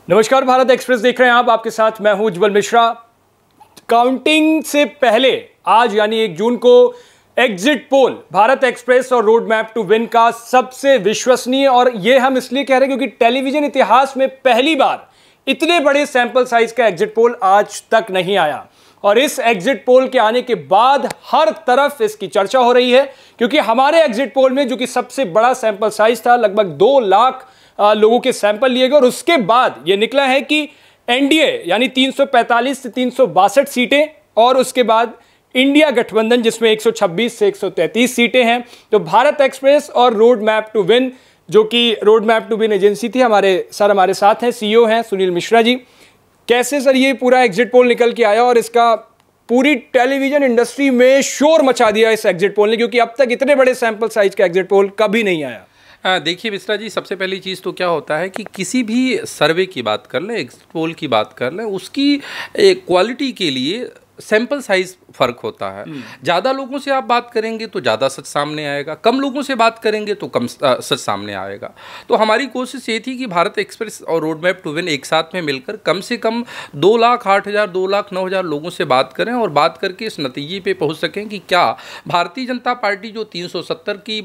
नमस्कार, भारत एक्सप्रेस देख रहे हैं आप। आपके साथ मैं हूं उज्जवल मिश्रा। काउंटिंग से पहले आज यानी 1 जून को एग्जिट पोल भारत एक्सप्रेस और रोड मैप टू विन का सबसे विश्वसनीय, और यह हम इसलिए कह रहे हैं क्योंकि टेलीविजन इतिहास में पहली बार इतने बड़े सैंपल साइज का एग्जिट पोल आज तक नहीं आया। और इस एग्जिट पोल के आने के बाद हर तरफ इसकी चर्चा हो रही है, क्योंकि हमारे एग्जिट पोल में जो कि सबसे बड़ा सैंपल साइज था, लगभग 2 लाख लोगों के सैंपल लिए गए, और उसके बाद यह निकला है कि एनडीए यानी 345 से 362 सीटें, और उसके बाद इंडिया गठबंधन जिसमें 126 से 133 सीटें हैं। तो भारत एक्सप्रेस और रोड मैप टू विन, जो कि road map to win agency थी, हमारे साथ हैं, सीईओ हैं सुनील मिश्रा जी। कैसे सर ये पूरा एग्जिट पोल निकल के आया और इसका पूरी टेलीविजन इंडस्ट्री में शोर मचा दिया इस एग्जिट पोल ने, क्योंकि अब तक इतने बड़े सैंपल साइज का एग्जिट पोल कभी नहीं आया। देखिए मिश्रा जी, सबसे पहली चीज़ तो क्या होता है कि किसी भी सर्वे की बात कर लें, एग्जिट पोल की बात कर लें, उसकी क्वालिटी के लिए सैंपल साइज फ़र्क होता है। ज़्यादा लोगों से आप बात करेंगे तो ज़्यादा सच सामने आएगा, कम लोगों से बात करेंगे तो कम सच सामने आएगा। तो हमारी कोशिश ये थी कि भारत एक्सप्रेस और रोड मैप टू विन एक साथ में मिलकर कम से कम 2,08,000 2,09,000 लोगों से बात करें और बात करके इस नतीजे पे पहुंच सकें कि क्या भारतीय जनता पार्टी जो 370 की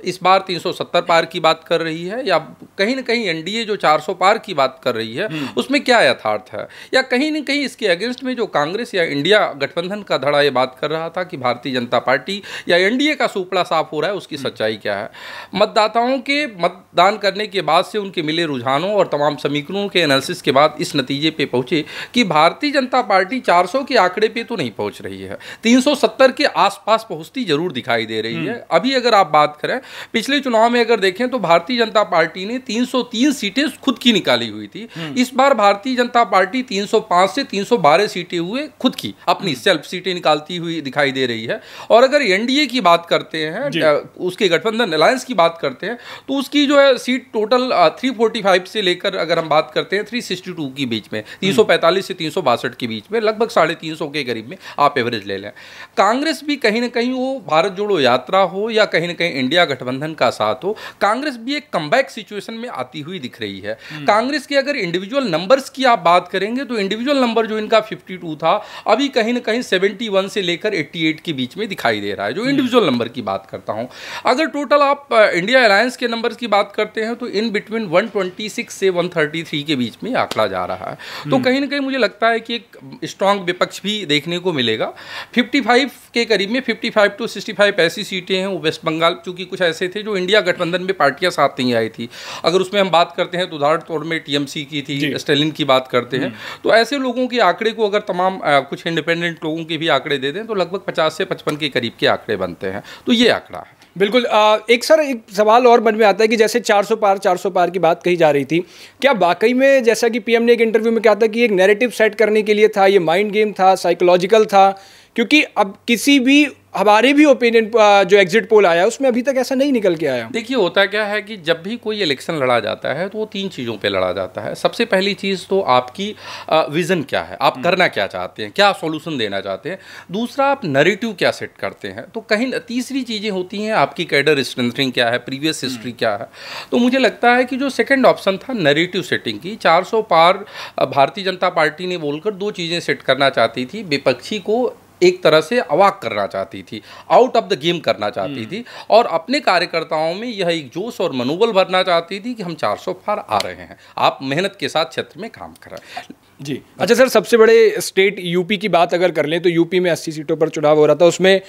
इस बार 370 पार की बात कर रही है, या कहीं ना कहीं एनडीए जो 400 पार की बात कर रही है, उसमें क्या यथार्थ है, या कहीं ना कहीं इसके अगेंस्ट में जो कांग्रेस या इंडिया गठबंधन का धड़ा ये बात कर रहा था कि भारतीय जनता पार्टी या एनडीए का सुपड़ा साफ हो रहा है, उसकी सच्चाई क्या है। मतदाताओं के मतदान करने के बाद से उनके मिले रुझानों और तमाम समीकरणों के एनालिसिस के बाद इस नतीजे पे पहुंचे कि भारतीय जनता पार्टी 400 के आंकड़े पे तो नहीं पहुंच रही है, 370 के आसपास पहुंचती जरूर दिखाई दे रही है। अभी अगर आप बात करें पिछले चुनाव में अगर देखें तो भारतीय जनता पार्टी ने 303 सीटें खुद की निकाली हुई थी। इस बार भारतीय जनता पार्टी 305 से 312 सीटें हुए खुद की अपनी सेल्फ सीटें निकालती हुई दिखाई दे रही है। और अगर एनडीए की बात करते हैं, उसके गठबंधन अलायंस की बात करते हैं, तो उसकी जो है सीट टोटल 345 से लेकर अगर हम बात करते हैं 362 के बीच में, 345 से 362 के बीच में, लगभग 350 के करीब में आप एवरेज ले लें। कांग्रेस भी कहीं ना कहीं वो भारत जोड़ो यात्रा हो या कहीं ना कहीं इंडिया गठबंधन का साथ हो, कांग्रेस भी एक कमबैक सिचुएशन में आती हुई दिख रही है। कांग्रेस के अगर इंडिविजुअल नंबर्स की आप बात करेंगे तो इंडिविजुअल नंबर जो इनका 52 था, अभी कहीं ना कहीं 71 से लेकर 88 के बीच में दिखाई दे रहा है, जो इंडिविजुअल नंबर की बात करता हूं। अगर टोटल आप इंडिया अलायंस के नंबर्स की बात करते हैं तो इन बिटवीन 126 से 133 के बीच में आंकड़ा जा रहा है। तो कहीं ना कहीं मुझे लगता है कि एक स्ट्रांग विपक्ष भी देखने को मिलेगा। 55 के करीब में 55 to 65 ऐसी सीटें हैं, वो वेस्ट बंगाल चूंकि कुछ ऐसे थे जो इंडिया गठबंधन में पार्टियां साथ नहीं आई थी। अगर उसमें हम बात करते हैं तो उदाहरण तौर में टीएमसी की थी, स्टेलिन की बात करते हैं, तो ऐसे लोगों के आंकड़े को अगर तमाम कुछ इंडिपेंडेंट लोगों के भी आंकड़े दे दें तो लगभग 50 से 55 के करीब के आंकड़े बनते हैं। तो ये आंकड़ा है। बिल्कुल। एक सवाल और मन में आता है कि जैसे 400 पार की बात कही जा रही थी, क्या वाकई में जैसा कि पीएम ने एक इंटरव्यू में कहा था कि एक नैरेटिव सेट करने के लिए था, ये माइंड गेम था, साइकोलॉजिकल था? क्योंकि अब किसी भी हमारे भी ओपिनियन जो एग्जिट पोल आया उसमें अभी तक ऐसा नहीं निकल के आया। देखिए होता क्या है कि जब भी कोई इलेक्शन लड़ा जाता है तो वो 3 चीज़ों पे लड़ा जाता है। सबसे पहली चीज़ तो आपकी विज़न क्या है, आप करना क्या चाहते हैं, क्या सॉल्यूशन देना चाहते हैं। दूसरा, आप नैरेटिव क्या सेट करते हैं। तो कहीं तीसरी चीज़ें होती हैं आपकी कैडर स्ट्रेंथनिंग क्या है, प्रीवियस हिस्ट्री क्या है। तो मुझे लगता है कि जो सेकेंड ऑप्शन था नैरेटिव सेटिंग की, 400 पार भारतीय जनता पार्टी ने बोलकर 2 चीज़ें सेट करना चाहती थी। विपक्षी को एक तरह से अवाक करना चाहती थी, आउट ऑफ द गेम करना चाहती थी, और अपने कार्यकर्ताओं में यह एक जोश और मनोबल भरना चाहती थी कि हम 400 पार आ रहे हैं, आप मेहनत के साथ क्षेत्र में काम करें। जी अच्छा सर, सबसे बड़े स्टेट यूपी की बात अगर कर लें तो यूपी में 80 सीटों पर चुनाव हो रहा था। उसमें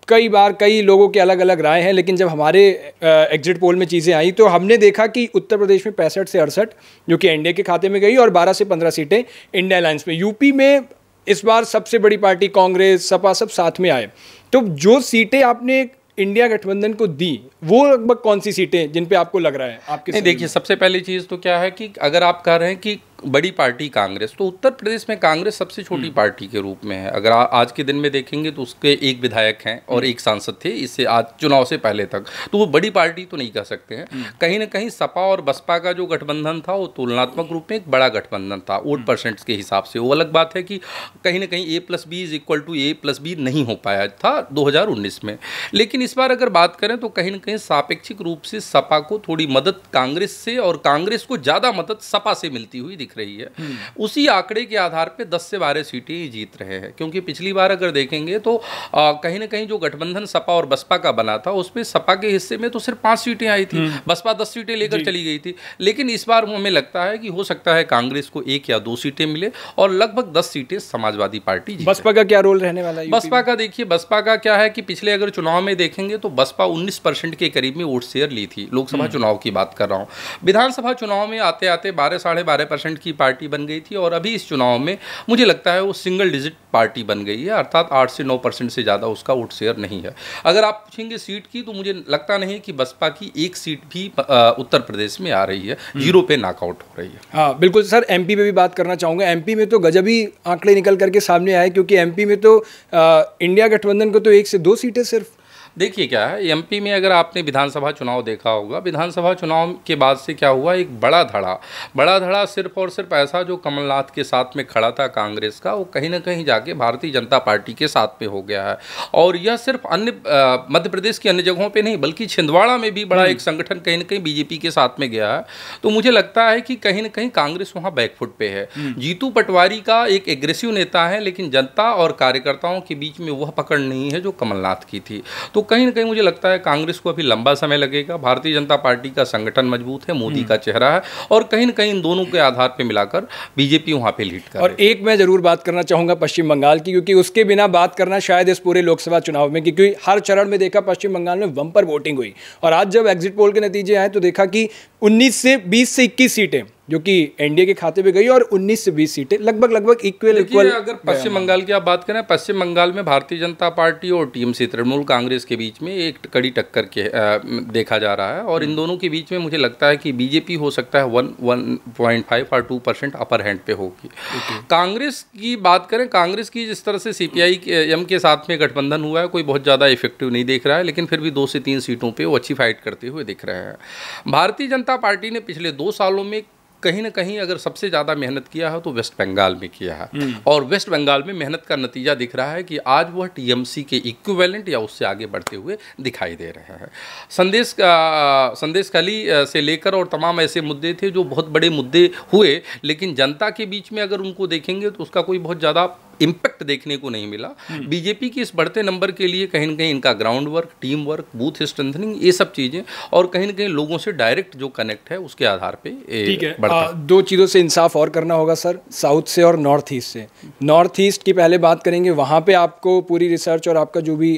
कई बार कई लोगों के अलग अलग राय हैं, लेकिन जब हमारे एग्जिट पोल में चीज़ें आई तो हमने देखा कि उत्तर प्रदेश में 65 से 68 जो कि एनडीए के खाते में गई, और 12 से 15 सीटें इंडिया अलायंस में। यूपी में इस बार सबसे बड़ी पार्टी कांग्रेस, सपा सब साथ में आए। तो जो सीटें आपने इंडिया गठबंधन को दी, वो लगभग कौन सी सीटें जिन पे आपको लग रहा है आपके? देखिए सबसे पहली चीज़ तो क्या है कि अगर आप कह रहे हैं कि बड़ी पार्टी कांग्रेस, तो उत्तर प्रदेश में कांग्रेस सबसे छोटी पार्टी के रूप में है। अगर आज के दिन में देखेंगे तो उसके एक विधायक हैं और एक सांसद थे इससे आज चुनाव से पहले तक, तो वो बड़ी पार्टी तो नहीं कह सकते हैं। कहीं ना कहीं सपा और बसपा का जो गठबंधन था वो तुलनात्मक रूप में एक बड़ा गठबंधन था वोट परसेंट्स के हिसाब से। वो अलग बात है कि कहीं ना कहीं A+B नहीं हो पाया था 2019 में। लेकिन इस बार अगर बात करें तो कहीं ना कहीं सापेक्षिक रूप से सपा को थोड़ी मदद कांग्रेस से और कांग्रेस को ज़्यादा मदद सपा से मिलती हुई दिख रही है। उसी आंकड़े के आधार पे 10 से 12 सीटें ही जीत रहे हैं, क्योंकि पिछली बार अगर देखेंगे तो कहीं ना कहीं जो गठबंधन सपा और बसपा का बना था उसमें सपा के हिस्से में तो सिर्फ 5 सीटें आई थी, बसपा 10 सीटें लेकर चली गई थी। लेकिन इस बार हमें लगता है कि हो सकता है कांग्रेस को 1 या 2 सीटें मिले और लगभग 10 सीटें समाजवादी पार्टी जीते। बसपा का क्या रोल रहने वाला है? बसपा का देखिए, बसपा का क्या है कि पिछले अगर चुनाव में देखेंगे तो बसपा 19% के करीब में वोट शेयर ली थी। लोकसभा चुनाव की बात कर रहा हूँ। विधानसभा चुनाव में आते आते 12 साढ़े 12% की पार्टी बन गई थी और अभी इस चुनाव में मुझे लगता है वो सिंगल डिजिट पार्टी बन गई है, अर्थात 8 से 9% से ज़्यादा उसका वोट शेयर नहीं है। अगर आप पूछेंगे सीट की तो मुझे लगता नहीं कि बसपा की एक सीट भी उत्तर प्रदेश में आ रही है, 0 पे नॉकआउट हो रही है। हाँ बिल्कुल सर, एमपी पे भी बात करना चाहूँगा। एमपी में तो गजब ही आंकड़े निकल करके सामने आए, क्योंकि एमपी में तो इंडिया गठबंधन को तो 1 से 2 सीटें सिर्फ। देखिए क्या है, एमपी में अगर आपने विधानसभा चुनाव देखा होगा, विधानसभा चुनाव के बाद से क्या हुआ, एक बड़ा धड़ा सिर्फ और सिर्फ ऐसा जो कमलनाथ के साथ में खड़ा था कांग्रेस का, वो कहीं ना कहीं जाके भारतीय जनता पार्टी के साथ में हो गया है। और यह सिर्फ अन्य मध्य प्रदेश की अन्य जगहों पे नहीं बल्कि छिंदवाड़ा में भी बड़ा एक संगठन कहीं ना कहीं बीजेपी के साथ में गया है। तो मुझे लगता है कि कहीं ना कहीं कांग्रेस वहाँ बैकफुट पे है। जीतू पटवारी का एक एग्रेसिव नेता है, लेकिन जनता और कार्यकर्ताओं के बीच में वह पकड़ नहीं है जो कमलनाथ की थी। तो कहीं ना कहीं मुझे लगता है कांग्रेस को अभी लंबा समय लगेगा। भारतीय जनता पार्टी का संगठन मजबूत है, मोदी का चेहरा है और कहीं ना कहीं इन दोनों के आधार पे मिलाकर बीजेपी वहां पे लीड कर। और एक मैं जरूर बात करना चाहूंगा पश्चिम बंगाल की, क्योंकि उसके बिना बात करना शायद इस पूरे लोकसभा चुनाव में, क्योंकि हर चरण में देखा पश्चिम बंगाल में बम्पर वोटिंग हुई और आज जब एग्जिट पोल के नतीजे आए तो देखा कि 20 से 21 सीटें जो कि एनडीए के खाते में गई और 19 से 20 सीटें लगभग इक्वल। अगर पश्चिम बंगाल की आप बात करें, पश्चिम बंगाल में भारतीय जनता पार्टी और टीएमसी तृणमूल कांग्रेस के बीच में एक कड़ी टक्कर के देखा जा रहा है और इन दोनों के बीच में मुझे लगता है कि बीजेपी हो सकता है 1.5 और 2% अपर हैंड पे होगी। कांग्रेस की बात करें, कांग्रेस की जिस तरह से CPI-M के साथ में गठबंधन हुआ है कोई बहुत ज़्यादा इफेक्टिव नहीं दिख रहा है, लेकिन फिर भी 2 से 3 सीटों पर वो अच्छी फाइट करते हुए दिख रहे हैं। भारतीय जनता पार्टी ने पिछले 2 सालों में कहीं ना कहीं अगर सबसे ज़्यादा मेहनत किया है तो वेस्ट बंगाल में किया है और वेस्ट बंगाल में मेहनत का नतीजा दिख रहा है कि आज वह टीएमसी के इक्विवेलेंट या उससे आगे बढ़ते हुए दिखाई दे रहे हैं। संदेश खाली से लेकर और तमाम ऐसे मुद्दे थे जो बहुत बड़े मुद्दे हुए, लेकिन जनता के बीच में अगर उनको देखेंगे तो उसका कोई बहुत ज़्यादा इम्पैक्ट देखने को नहीं मिला। बीजेपी के इस बढ़ते नंबर के लिए कहीं ना कहीं इनका ground work, team work, booth strengthening, ये सब चीज़ें और कहीं ना कहीं लोगों से डायरेक्ट जो कनेक्ट है उसके आधार पे बढ़ता है। 2 चीज़ों से इंसाफ और करना होगा सर, साउथ से और नॉर्थ ईस्ट से। नॉर्थ ईस्ट की पहले बात करेंगे, वहाँ पे आपको पूरी रिसर्च और आपका जो भी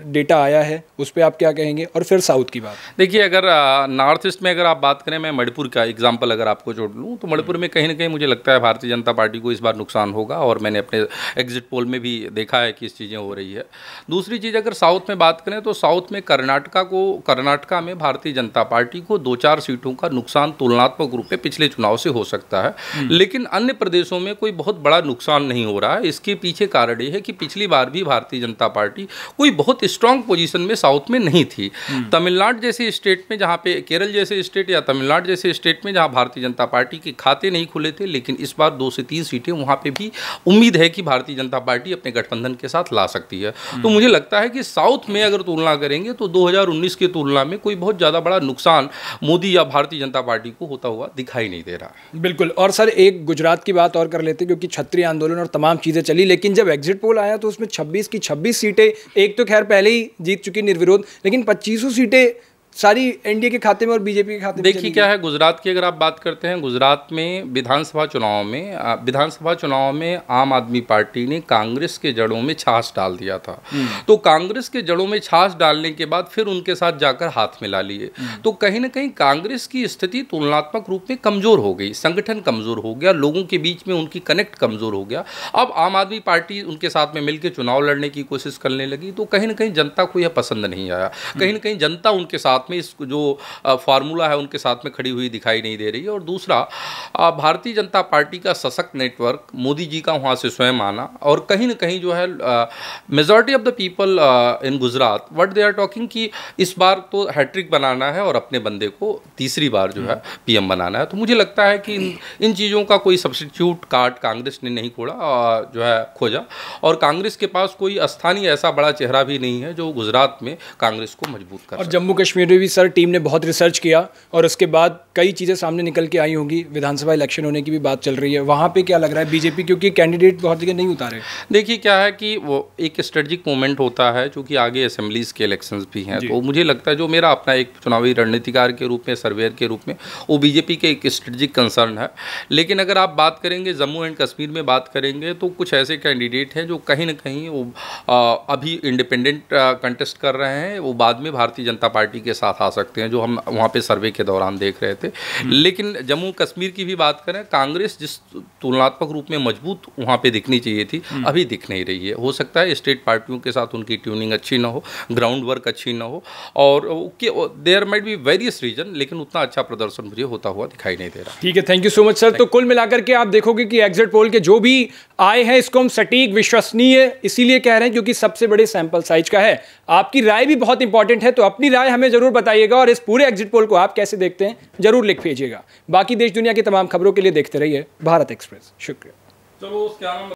डेटा आया है उस पर आप क्या कहेंगे, और फिर साउथ की बात। देखिए, अगर नॉर्थ ईस्ट में अगर आप बात करें, मैं मणिपुर का एग्जाम्पल अगर आपको जोड़ लूँ तो मणिपुर में कहीं ना कहीं मुझे लगता है भारतीय जनता पार्टी को इस बार नुकसान होगा और मैंने अपने एग्जिट पोल में भी देखा है कि इस चीज़ें हो रही है। दूसरी चीज़, अगर साउथ में बात करें तो साउथ में कर्नाटका में भारतीय जनता पार्टी को 2-4 सीटों का नुकसान तुलनात्मक रूप में पिछले चुनाव से हो सकता है, लेकिन अन्य प्रदेशों में कोई बहुत बड़ा नुकसान नहीं हो रहा है। इसके पीछे कारण ये है कि पिछली बार भी भारतीय जनता पार्टी कोई बहुत स्ट्रांग पोजीशन में साउथ में नहीं थी। तमिलनाडु जैसे स्टेट में, जहाँ पे केरल जैसे स्टेट या तमिलनाडु जैसे स्टेट में जहाँ भारतीय जनता पार्टी के खाते नहीं खुले थे, लेकिन इस बार 2 से 3 सीटें वहाँ पे भी उम्मीद है कि भारतीय जनता पार्टी अपने गठबंधन के साथ ला सकती है। तो मुझे लगता है कि साउथ में अगर तुलना करेंगे तो 2019 की तुलना में कोई बहुत ज़्यादा बड़ा नुकसान मोदी या भारतीय जनता पार्टी को होता हुआ दिखाई नहीं दे रहा। बिल्कुल। और सर एक गुजरात की बात और कर लेते, क्योंकि क्षत्रिय आंदोलन और तमाम चीज़ें चली, लेकिन जब एग्जिट पोल आया तो उसमें 26 की 26 सीटें, एक तो खैर पहले ही जीत चुकी निर्विरोध, लेकिन 25 सीटें सारी एनडीए के खाते में और बीजेपी के खाते में। देखिए क्या है, गुजरात की अगर आप बात करते हैं, गुजरात में विधानसभा चुनाव में आम आदमी पार्टी ने कांग्रेस के जड़ों में छाछ डाल दिया था। तो कांग्रेस के जड़ों में छाछ डालने के बाद फिर उनके साथ जाकर हाथ मिला लिए, तो कहीं ना कहीं कांग्रेस की स्थिति तुलनात्मक रूप में कमजोर हो गई, संगठन कमजोर हो गया, लोगों के बीच में उनकी कनेक्ट कमजोर हो गया। अब आम आदमी पार्टी उनके साथ में मिलकर चुनाव लड़ने की कोशिश करने लगी, तो कहीं ना कहीं जनता को यह पसंद नहीं आया, कहीं ना कहीं जनता उनके साथ साथ में इस जो फार्मूला है उनके साथ में खड़ी हुई दिखाई नहीं दे रही है। और दूसरा, भारतीय जनता पार्टी का सशक्त नेटवर्क मोदी जी का वहाँ से स्वयं आना, और कहीं ना कहीं जो है majority of the people in Gujarat what they are talking कि इस बार तो हैट्रिक बनाना है और अपने बंदे को तीसरी बार जो है पीएम बनाना है। तो मुझे लगता है कि इन चीज़ों का कोई सब्स्टिट्यूट कार्ड कांग्रेस ने नहीं खोजा, और कांग्रेस के पास कोई स्थानीय ऐसा बड़ा चेहरा भी नहीं है जो गुजरात में कांग्रेस को मजबूत कर और जम्मू कश्मीर में भी सर टीम ने बहुत रिसर्च किया और उसके बाद कई चीज़ें सामने निकल के आई होंगी, विधानसभा इलेक्शन होने की भी बात चल रही है, वहाँ पे क्या लग रहा है बीजेपी, क्योंकि कैंडिडेट बहुत जगह नहीं उतारे। देखिए क्या है कि वो एक स्ट्रेटजिक मोमेंट होता है, क्योंकि आगे असेंबलीज के इलेक्शंस भी हैं, तो मुझे लगता है जो मेरा अपना एक चुनावी रणनीतिकार के रूप में, सर्वेयर के रूप में, वो बीजेपी के एक स्ट्रेटजिक कंसर्न है। लेकिन अगर आप बात करेंगे जम्मू एंड कश्मीर में बात करेंगे तो कुछ ऐसे कैंडिडेट हैं जो कहीं ना कहीं वो अभी इंडिपेंडेंट कंटेस्ट कर रहे हैं, वो बाद में भारतीय जनता पार्टी के साथ आ सकते हैं, जो हम वहाँ पे सर्वे के दौरान देख रहे थे। लेकिन जम्मू कश्मीर की भी बात करें, कांग्रेस जिस तुलनात्मक रूप में मजबूत वहाँ पे दिखनी चाहिए थी, अभी दिख नहीं रही है। हो सकता है स्टेट पार्टियों के साथ उनकी ट्यूनिंग अच्छी ना हो, ग्राउंड वर्क अच्छी ना हो, और there might be various reason, लेकिन उतना अच्छा प्रदर्शन मुझे होता हुआ दिखाई नहीं दे रहा। ठीक है, thank you so much sir. तो कुल मिलाकर के आप देखोगे कि एग्जिट पोल के जो भी आए हैं, इसको हम सटीक, विश्वसनीय इसीलिए कह रहे हैं क्योंकि सबसे बड़े सैंपल साइज का है। आपकी राय भी बहुत इंपॉर्टेंट है, तो अपनी राय हमें जरूर बताइएगा, और इस पूरे एग्जिट पोल को आप कैसे देखते हैं जरूर लिख भेजिएगा। बाकी देश दुनिया की तमाम खबरों के लिए देखते रहिए भारत एक्सप्रेस। शुक्रिया। चलो, क्या नाम